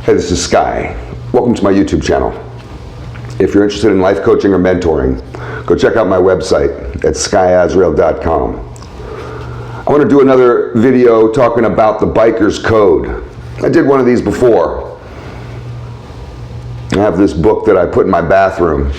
Hey, this is Sky. Welcome to my YouTube channel. If you're interested in life coaching or mentoring, go check out my website at skyazrael.com. I want to do another video talking about the biker's code. I did one of these before. I have this book that I put in my bathroom.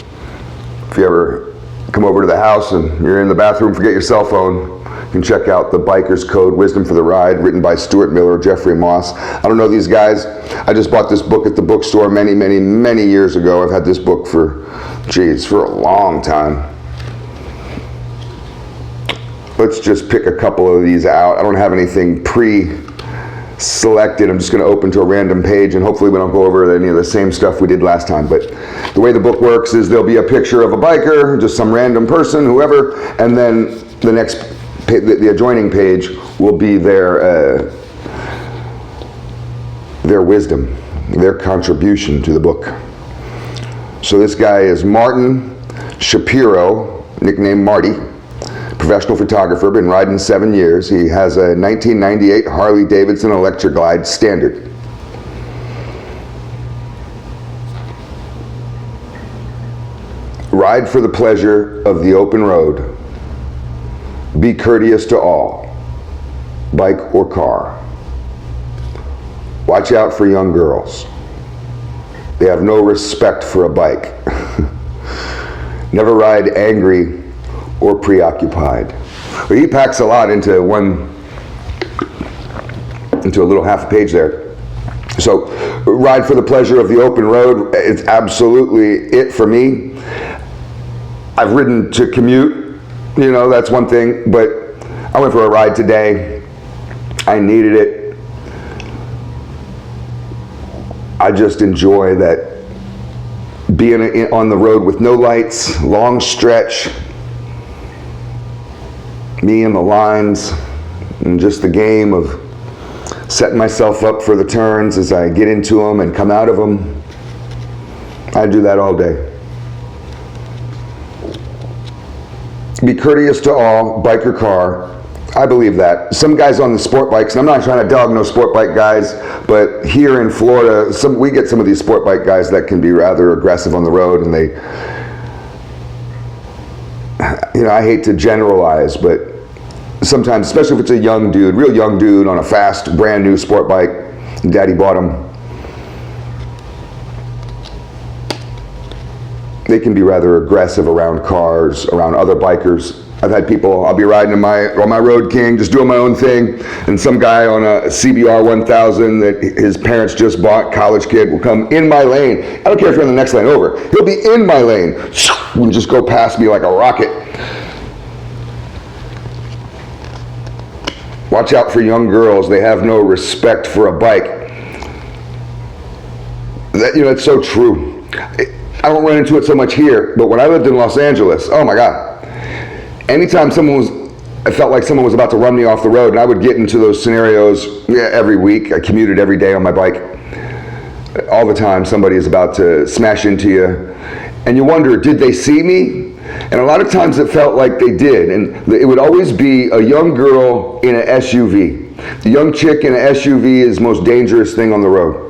If you ever come over to the house and you're in the bathroom, forget your cell phone, you can check out The Biker's Code, Wisdom for the Ride, written by Stuart Miller, Jeffrey Moss. I don't know these guys. I just bought this book at the bookstore many years ago. I've had this book for a long time. Let's just pick a couple of these out. I don't have anything pre-selected. I'm just going to open to a random page, and hopefully we don't go over any of the same stuff we did last time. But the way the book works is there'll be a picture of a biker, just some random person, whoever, and then the adjoining page will be their wisdom, their contribution to the book. So this guy is Martin Shapiro, nicknamed Marty, professional photographer, been riding 7 years. He has a 1998 Harley Davidson Electra Glide Standard. Ride for the pleasure of the open road. Be courteous to all, bike or car. Watch out for young girls. They have no respect for a bike. Never ride angry or preoccupied. Well, he packs a lot into a little half a page there. So, ride for the pleasure of the open road. It's absolutely it for me. I've ridden to commute. You know, that's one thing, but I went for a ride today. I needed it. I just enjoy that being on the road with no lights, long stretch, me and the lines, and just the game of setting myself up for the turns as I get into them and come out of them. I do that all day. Be courteous to all, bike or car. I believe that. Some guys on the sport bikes, and I'm not trying to dog no sport bike guys, but here in Florida, we get some of these sport bike guys that can be rather aggressive on the road, and they, you know, I hate to generalize, but sometimes, especially if it's a young dude, real young dude on a fast, brand new sport bike, and daddy bought him, they can be rather aggressive around cars, around other bikers. I've had people, I'll be riding on my Road King, just doing my own thing, and some guy on a CBR 1000 that his parents just bought, college kid, will come in my lane. I don't care if you're in the next lane over. He'll be in my lane and just go past me like a rocket. Watch out for young girls. They have no respect for a bike. It's so true. I don't run into it so much here, but when I lived in Los Angeles, oh my God. Anytime I felt like someone was about to run me off the road, and I would get into those scenarios every week. I commuted every day on my bike. All the time, somebody is about to smash into you. And you wonder, did they see me? And a lot of times it felt like they did. And it would always be a young girl in an SUV. The young chick in an SUV is the most dangerous thing on the road.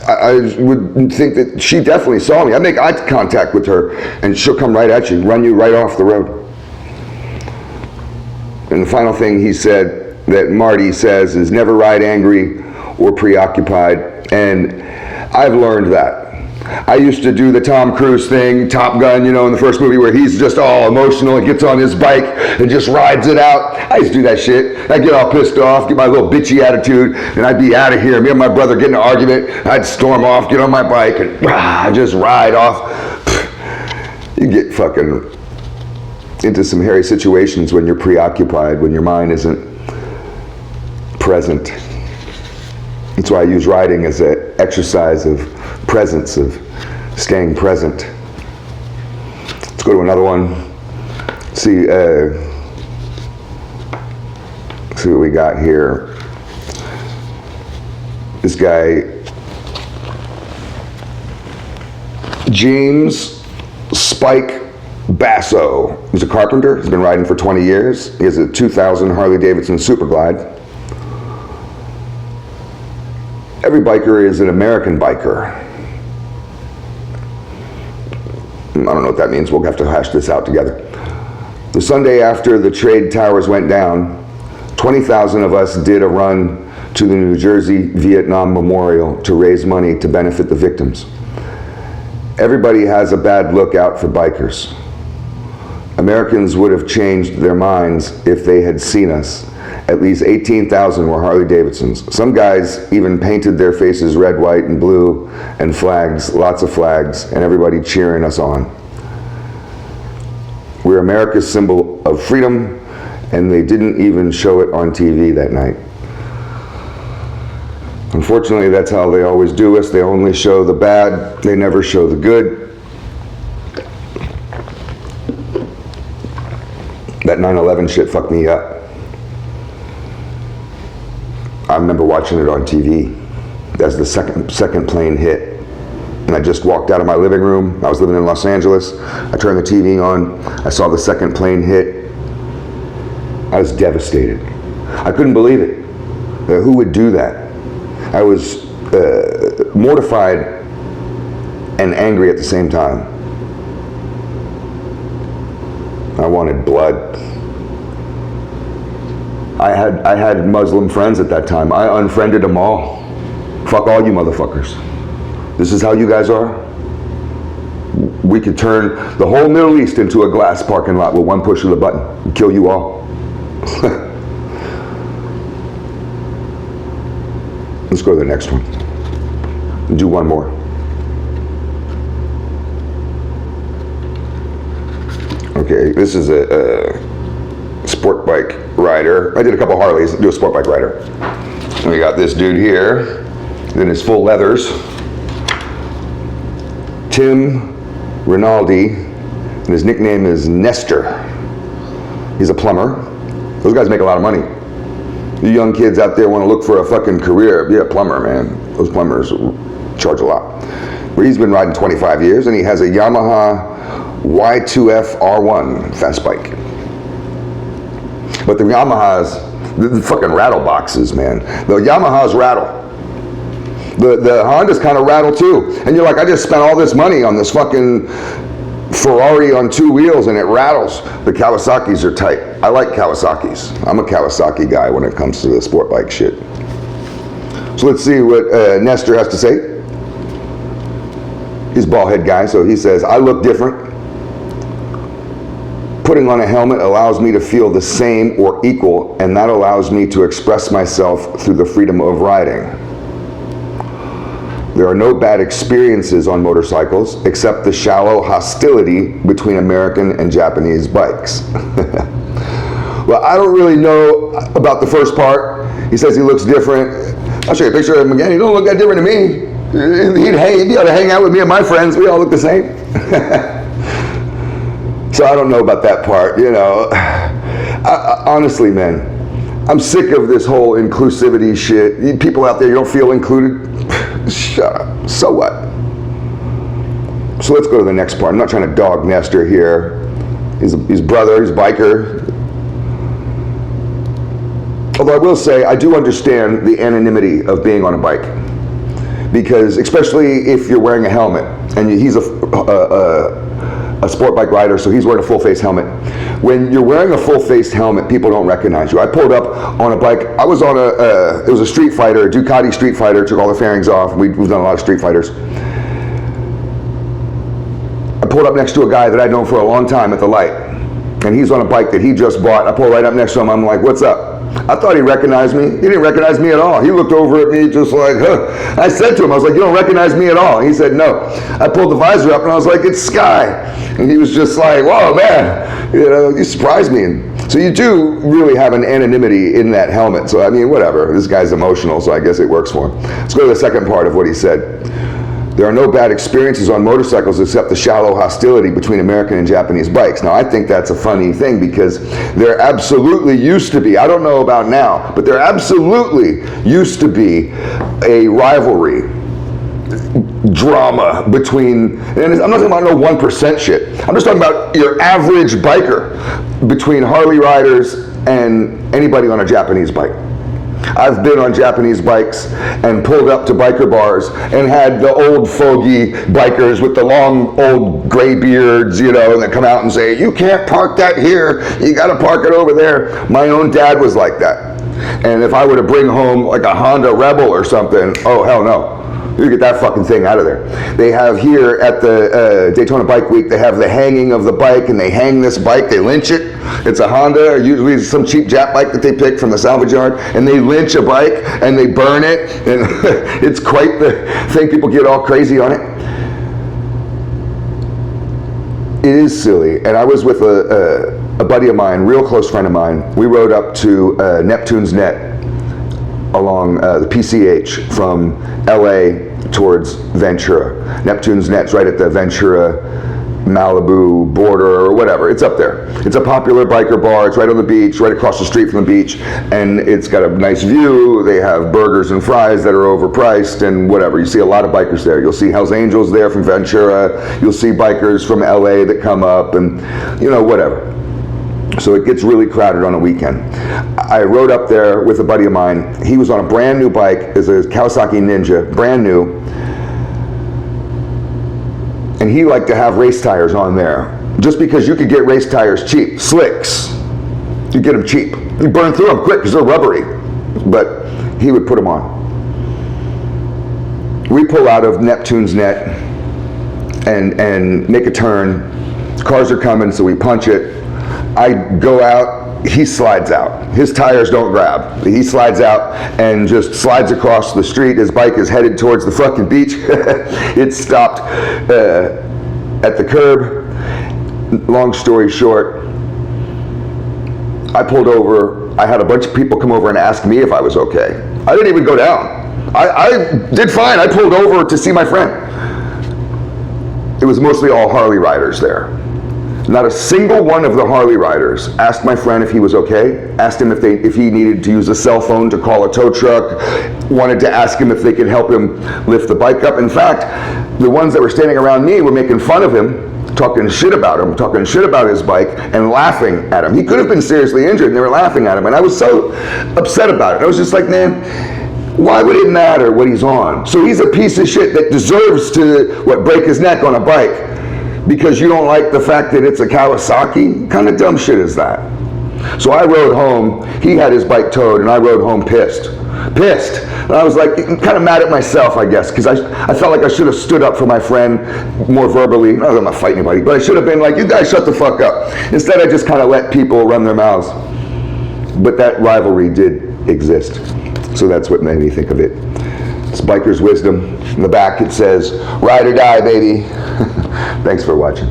I would think that she definitely saw me. I make eye contact with her, and she'll come right at you, run you right off the road. And the final thing he said, that Marty says, is never ride angry or preoccupied. And I've learned that. I used to do the Tom Cruise thing, Top Gun, in the first movie where he's just all emotional and gets on his bike and just rides it out. I used to do that shit. I'd get all pissed off, get my little bitchy attitude, and I'd be out of here. Me and my brother get in an argument. I'd storm off, get on my bike, and just ride off. You get fucking into some hairy situations when you're preoccupied, when your mind isn't present. That's why I use riding as an exercise of presence, of staying present. Let's go to another one. See what we got here. This guy, James Spike Basso. He's a carpenter. He's been riding for 20 years. He has a 2000 Harley Davidson Super Glide. Every biker is an American biker. I don't know what that means. We'll have to hash this out together. The Sunday after the trade towers went down, 20,000 of us did a run to the New Jersey Vietnam Memorial to raise money to benefit the victims. Everybody has a bad look out for bikers. Americans would have changed their minds if they had seen us. At least 18,000 were Harley Davidsons. Some guys even painted their faces red, white, and blue, and flags, lots of flags, and everybody cheering us on. We're America's symbol of freedom, and they didn't even show it on TV that night. Unfortunately, that's how they always do us. They only show the bad, they never show the good. That 9/11 shit fucked me up. I remember watching it on TV as the second plane hit. And I just walked out of my living room. I was living in Los Angeles. I turned the TV on. I saw the second plane hit. I was devastated. I couldn't believe it. Who would do that? I was mortified and angry at the same time. I wanted blood. I had Muslim friends at that time. I unfriended them all. Fuck all you motherfuckers. This is how you guys are? We could turn the whole Middle East into a glass parking lot with one push of the button and kill you all. Let's go to the next one. Do one more. Okay, this is a sport bike rider. I did a couple Harleys, do a sport bike rider. And we got this dude here in his full leathers. Tim Rinaldi, and his nickname is Nestor. He's a plumber. Those guys make a lot of money. You young kids out there want to look for a fucking career, be a plumber, man. Those plumbers charge a lot. But he's been riding 25 years, and he has a Yamaha Y2F R1 fast bike. But the Yamahas, the fucking rattle boxes, man. The Yamahas rattle. The Hondas kind of rattle too. And you're like, I just spent all this money on this fucking Ferrari on two wheels and it rattles. The Kawasaki's are tight. I like Kawasaki's. I'm a Kawasaki guy when it comes to the sport bike shit. So let's see what Nestor has to say. He's a bald head guy, so he says, I look different. Putting on a helmet allows me to feel the same or equal, and that allows me to express myself through the freedom of riding. There are no bad experiences on motorcycles except the shallow hostility between American and Japanese bikes. Well, I don't really know about the first part. He says he looks different. I'll show you a picture of him again. He don't look that different to me. He'd be able to hang out with me and my friends. We all look the same. So I don't know about that part, you know. Honestly, man, I'm sick of this whole inclusivity shit. People out there, you don't feel included? Shut up. So what? So let's go to the next part. I'm not trying to dog Nestor here. He's brother, he's a biker. Although I will say, I do understand the anonymity of being on a bike. Because especially if you're wearing a helmet, and he's a sport bike rider, so he's wearing a full face helmet. When you're wearing a full face helmet, people don't recognize you. I pulled up on a bike. I was on it was a Street Fighter, a Ducati Street Fighter, took all the fairings off. We've done a lot of Street Fighters. I pulled up next to a guy that I'd known for a long time at the light, and he's on a bike that he just bought. I pulled right up next to him. I'm like, what's up? I thought he recognized me. He didn't recognize me at all. He looked over at me just like, huh. I said to him, I was like, you don't recognize me at all? He said, no. I pulled the visor up and I was like, it's Sky. And he was just like, whoa, man, you know, you surprised me. So you do really have an anonymity in that helmet. So, I mean, whatever. This guy's emotional, so I guess it works for him. Let's go to the second part of what he said. There are no bad experiences on motorcycles except the shallow hostility between American and Japanese bikes. Now, I think that's a funny thing because there absolutely used to be, I don't know about now, but there absolutely used to be a rivalry, drama between, and I'm not talking about no 1% shit. I'm just talking about your average biker between Harley riders and anybody on a Japanese bike. I've been on Japanese bikes and pulled up to biker bars and had the old fogey bikers with the long old gray beards, you know, and they come out and say, you can't park that here, you gotta park it over there. My own dad was like that. And if I were to bring home like a Honda Rebel or something, oh hell no. You get that fucking thing out of there. They have here at the Daytona Bike Week, they have the hanging of the bike, and they hang this bike, they lynch it. It's a Honda, usually some cheap Jap bike that they pick from the salvage yard, and they lynch a bike and they burn it, and it's quite the thing. People get all crazy on it. It is silly, and I was with a buddy of mine, real close friend of mine. We rode up to Neptune's Net along the PCH from LA towards Ventura. Neptune's Net's right at the Ventura Malibu border or whatever. It's up there. It's a popular biker bar. It's right on the beach, right across the street from the beach, and it's got a nice view. They have burgers and fries that are overpriced and whatever. You see a lot of bikers there. You'll see Hells Angels there from Ventura. You'll see bikers from LA that come up and, you know, whatever. So it gets really crowded on a weekend. I rode up there with a buddy of mine. He was on a brand new bike. It's a Kawasaki Ninja, brand new. And he liked to have race tires on there. Just because you could get race tires cheap. Slicks. You get them cheap. You burn through them quick because they're rubbery. But he would put them on. We pull out of Neptune's Net and make a turn. Cars are coming, so we punch it. I go out, he slides out. His tires don't grab. He slides out and just slides across the street. His bike is headed towards the fucking beach. It stopped at the curb. Long story short, I pulled over. I had a bunch of people come over and ask me if I was okay. I didn't even go down. I did fine. I pulled over to see my friend. It was mostly all Harley riders there. Not a single one of the Harley riders asked my friend if he was okay, asked him if he needed to use a cell phone to call a tow truck, wanted to ask him if they could help him lift the bike up. In fact, the ones that were standing around me were making fun of him, talking shit about him, talking shit about his bike, and laughing at him. He could have been seriously injured, and they were laughing at him, and I was so upset about it. I was just like, man, why would it matter what he's on? So he's a piece of shit that deserves to, break his neck on a bike because you don't like the fact that it's a Kawasaki? What kind of dumb shit is that? So I rode home. He had his bike towed, and I rode home pissed. And I was like, kind of mad at myself, I guess, because I felt like I should have stood up for my friend more verbally. Not that I'm not fighting anybody, but I should have been like, you guys shut the fuck up. Instead, I just kind of let people run their mouths. But that rivalry did exist. So that's what made me think of it. It's biker's wisdom. In the back it says, ride or die, baby. Thanks for watching.